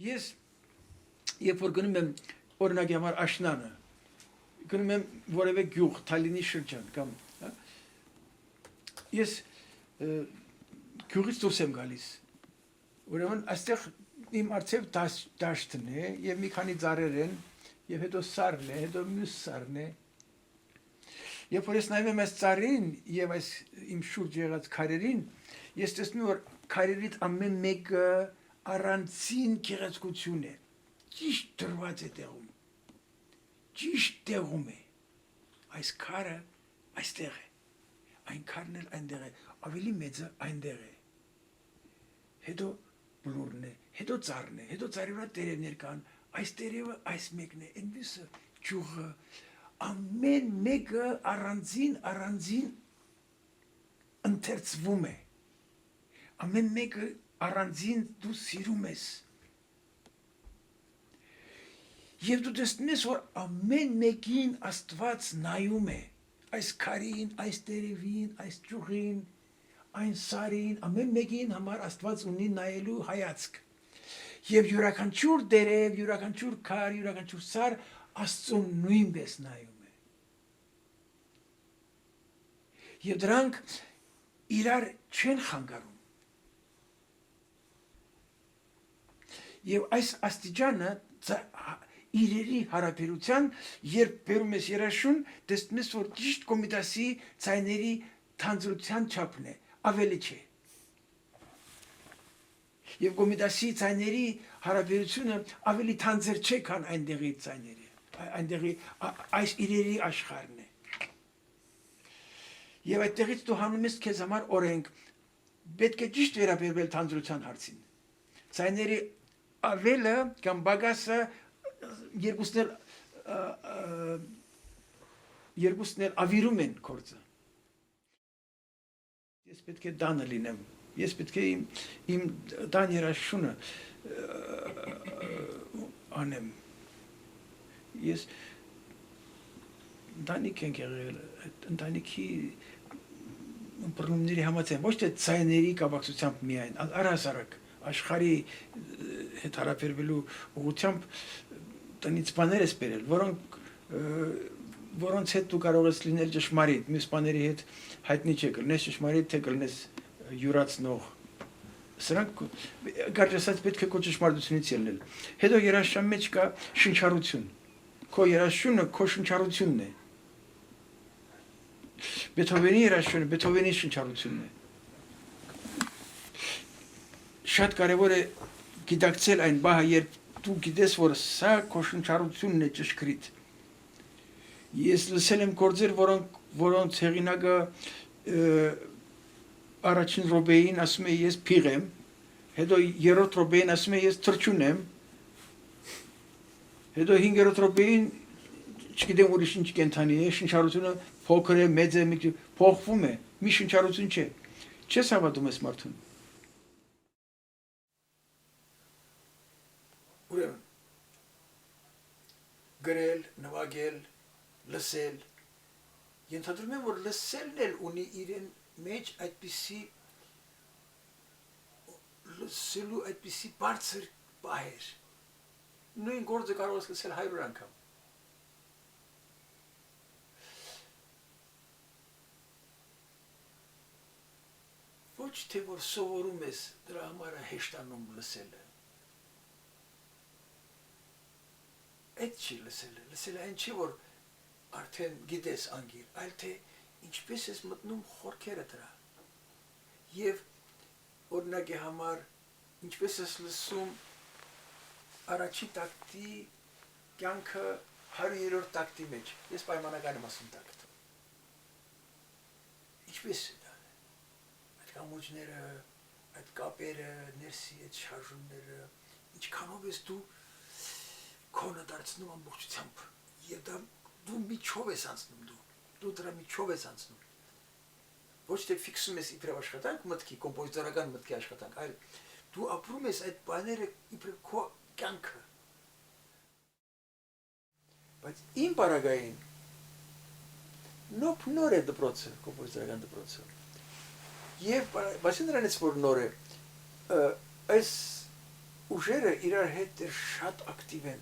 Ես երբ որ գնում եմ օրինակի համար աշնանը, գնում եմ որևէ գյուղ, Թալինի շրջան կամ ես գյուղից դուրս եմ գալիս։ Ուրեմն այստեղ իմ արծև դաշտն է եւ մի քանի ծառեր են եւ հետո սարն է, հետո մյուս սարն է։ Երբ որ ես նայում եմ այս ծառերին եւ այս իմ շուրջ եղած քարերին, ես տեսնում եմ որ քարերից ամեն մեկը առանցին գեղեցկություն է։ Ճիշտ դրված է տեղում։ Ճիշտ տեղում է։ Այս քարը այստեղ է։ Այն քարն էլ այնտեղ է, ավելի մեծը այնտեղ է։ Հետո բլուրն է, հետո ծառն է, հետո ծառի վրա տերևներ կան, այս տերևը այս մեկն է, այնպիսը ճյուղը, ամեն մեկը առանձին ընթերցվում է։ Ամեն մեկը առանձին դու սիրում ես։ Եվ դու տեսնում ես, որ ամեն մեկին Աստված նայում է, այս քարին, այս տերևին, այս ճյուղին, այն սարին, ամեն մեկին համար Աստված ունի նայելու հայացք։ Եվ յուրաքանչյուր տերև, յուրաքանչյուր քար, յուրաքանչյուր սար Աստծուն նույնպես նայում է։ Եվ դրանք իրար չեն խանգարում։ Եվ այս աստիճանը իրերի հարաբերության, երբ բերում ես երաշուն, տեսնում ես, որ ճիշտ Կոմիտասի ցայների թանձրության չափն է, ավելի չէ։ Եվ Կոմիտասի ցայների հարաբերությունը ավելի թանձր չէ, քան այնտեղի ցայների, այնտեղի այս իրերի աշխարհն է։ Եվ այդտեղից դու հանում ես քեզ համար օրենք, պետք է ճիշտ վերաբերվել թանձրության հարցին։ Ցայների ավելը կամ բագասը երկուսն էլ ավիրում են գործը։ Ես պետք է դանը լինեմ, ես պետք է իմ դան երաշունը անեմ։ Ես ընտանիք ենք եղել, ընտանիքի բռնումների համաձայն, ոչ թե ցայների կապակցությամբ միայն, առհասարակ աշխարհի հետ հարաբերվելու ուղղությամբ տնից բաներ ես բերել, որոնց հետ դու կարող ես լինել ճշմարիտ, մյուս բաների հետ հայտնի չէ, կլինես ճշմարիտ, թե կլինես յուրացնող։ Սրանք կարճ ասած պետք է քո ճշմարտությունից ելնել։ Հետո երաշտության մեջ կա շնչառություն։ Քո երաշտությունը քո շնչառությունն է։ Բեթհովենի երաշտությունը Բեթհովենի շնչառությունն է։ Շատ կարևոր է գիտակցել այն բանը, երբ դու գիտես, որ սա քո շնչառությունն է ճշգրիտ։ Ես լսել եմ գործեր, որոնց հեղինակը առաջին րոպեին ասում է ես փիղ եմ, հետո երրորդ րոպեին ասում է ես թրջուն եմ, հետո հինգերորդ րոպեին չգիտեմ ուրիշ ինչ կենթանի է, շնչառությունը փոքր է, մեծ է, փոխվում է, մի շնչառություն չէ։ Չես հավատում ես մարդուն։ Ուրեմն գրել, նվագել, լսել, ենթադրում եմ, որ լսելն էլ ունի իրեն մեջ այդպիսի լսելու այդպիսի բարձր պահեր։ Նույն գործը կարող ես լսել 100 անգամ։ Ոչ թե որ սովորում ես դրա համար հեշտանում լսելը։ Այդ չի լսելը, լսելը այն չի, որ արդեն գիտես անգիր, այլ թե ինչպես ես մտնում խորքերը դրա։ Եվ օրինակի համար ինչպես ես լսում առաջի տակտի կյանքը 100-րդ տակտի մեջ։ Ես պայմանական եմ ասում տակտ։ Ինչպես է դա։ Այդ կամուրջները, այդ կապերը, ներսի այդ շարժումները, ինչքանով ես դու քոնը դարձնում ամբողջությամբ եւ դա դու միջով ես անցնում դու դրա միջով ես անցնում ոչ թե ֆիքսում ես իբրև աշխատանք մտքի կոմպոզիտորական մտքի աշխատանք այլ դու ապրում ես այդ բաները իբրև քո կյանքը բայց իմ բարագային նոր է դպրոցը կոմպոզիտորական դպրոցը եւ բացի նրանից որ նոր է այս ուժերը իրար հետ շատ ակտիվ են,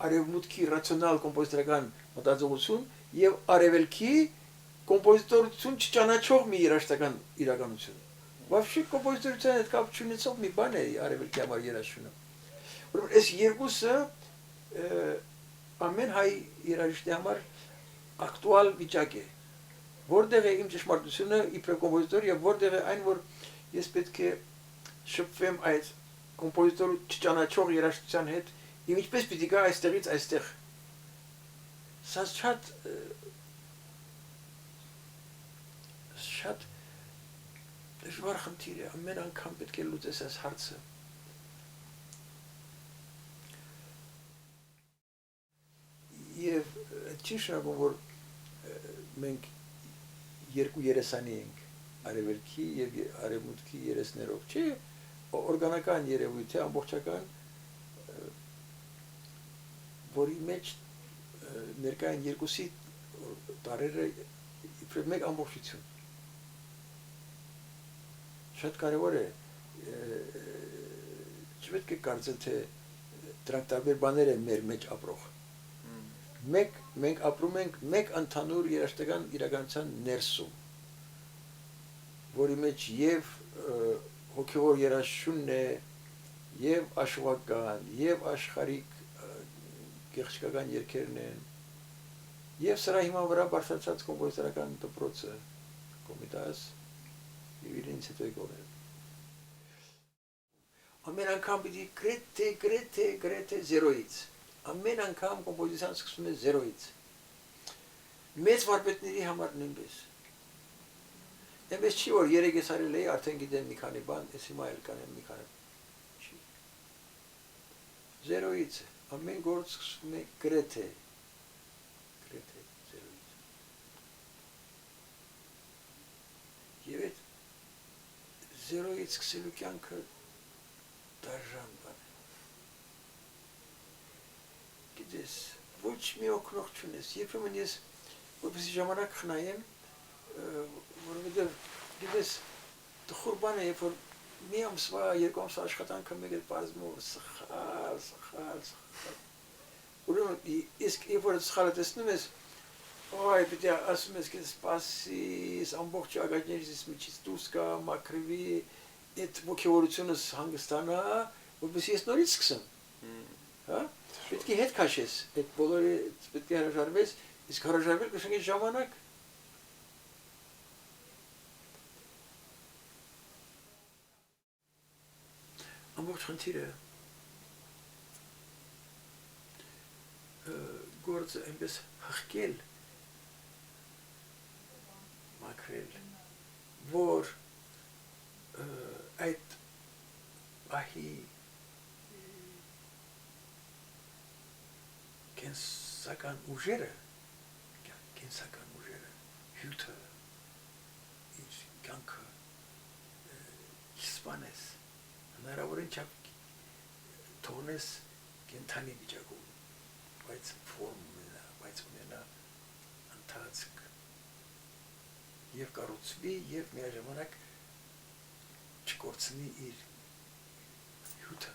արևմուտքի ռացիոնալ կոմպոզիտորական մտածողություն եւ արևելքի կոմպոզիտորություն չճանաչող մի երաժշտական իրականություն։ Вообще կոմպոզիտորության հետ կապ չունեցող մի բան է արևելքի համար երաժշտությունը։ Ուրեմն այս երկուսը ամեն հայ երաժշտի համար ակտուալ վիճակ է։ Որտեղ է իմ ճշմարտությունը իբրև կոմպոզիտոր եւ որտեղ է այն, որ ես պետք է շփվեմ այդ կոմպոզիտորը չճանաչող երաժշտության հետ, եւ ինչպես պիտի գա այստեղից այստեղ։ Սա շատ դժվար խնդիր է, ամեն անգամ պետք է լուծես այս հարցը։ Եվ չի շնորհվում, որ մենք երկու երեսանի ենք, արևելքի եւ արևմուտքի երեսներով, չէ, օրգանական երևույթ է, ամբողջական, որի մեջ ներկա են երկուսի տարերը իբրև մեկ ամբողջություն։ Շատ կարևոր է, չպետք է կարծել, թե դրանք տարբեր բաներ են մեր մեջ ապրող։ Մենք ապրում ենք մեկ ընդհանուր երաժշտական իրականության ներսում, որի մեջ եւ հոգեվոր երաժշտությունն է, եւ աշխուհական, եւ աշխարհիկ գեղեցկական երգերն են, եւ սրա հիման վրա բարձրացած կոմպոզիտորական դպրոցը, Կոմիտաս եւ իրենց հետո եկողները։ Ամեն անգամ պիտի գրեթե զերոյից։ Ամեն անգամ կոմպոզիցիան սկսվում է զերոյից։ Մեծ վարպետների համար նույնպես։ Այնպես չի, որ երեք ես արել էի, արդեն գիտեմ մի քանի բան, ես հիմա էլ կանեմ մի քանի։ Չի։ Զերոյից է։ Ամեն գործ սկսվում է գրեթե զերոյից։ Եվ այդ զերոյից սկսելու կյանքը դաժան բան է։ Գիտես, ոչ մի օգնող չունես, երբեմն ես որպեսզի ժամանակ խնայեմ, որովհետև գիտես տխուր բան է, երբ որ մի ամսվա, երկու ամսվա աշխատանքը մեկ էլ պարզվում է սխալ։ Ուրեմն իսկ երբ որ սխալը տեսնում ես, այ պետք է ասում ես, գիտես, սպասիս, ամբողջ ագաճներից միջից դուրս գա, մաքրվի, այդ ոգևորությունս հանգստանա, որպեսզի ես նորից սկսեմ։ Հա? Պետք է հետ քաշես, այդ բոլորը պետք է հրաժարվես, իսկ հրաժարվել կշնես ժամանակ։ Ամբողջ խնդիրը գործը այնպես հղկել, մաքրել, որ այդ ահի կենսական ուժերը, հյութը, իր կյանքը սպանես, հնարավորին չափ թողնես կենթանի վիճակում, բայց ֆորմ ունենա, բայց ունենա ընթացք եւ կառուցվի եւ միաժամանակ չկորցնի իր հյութը։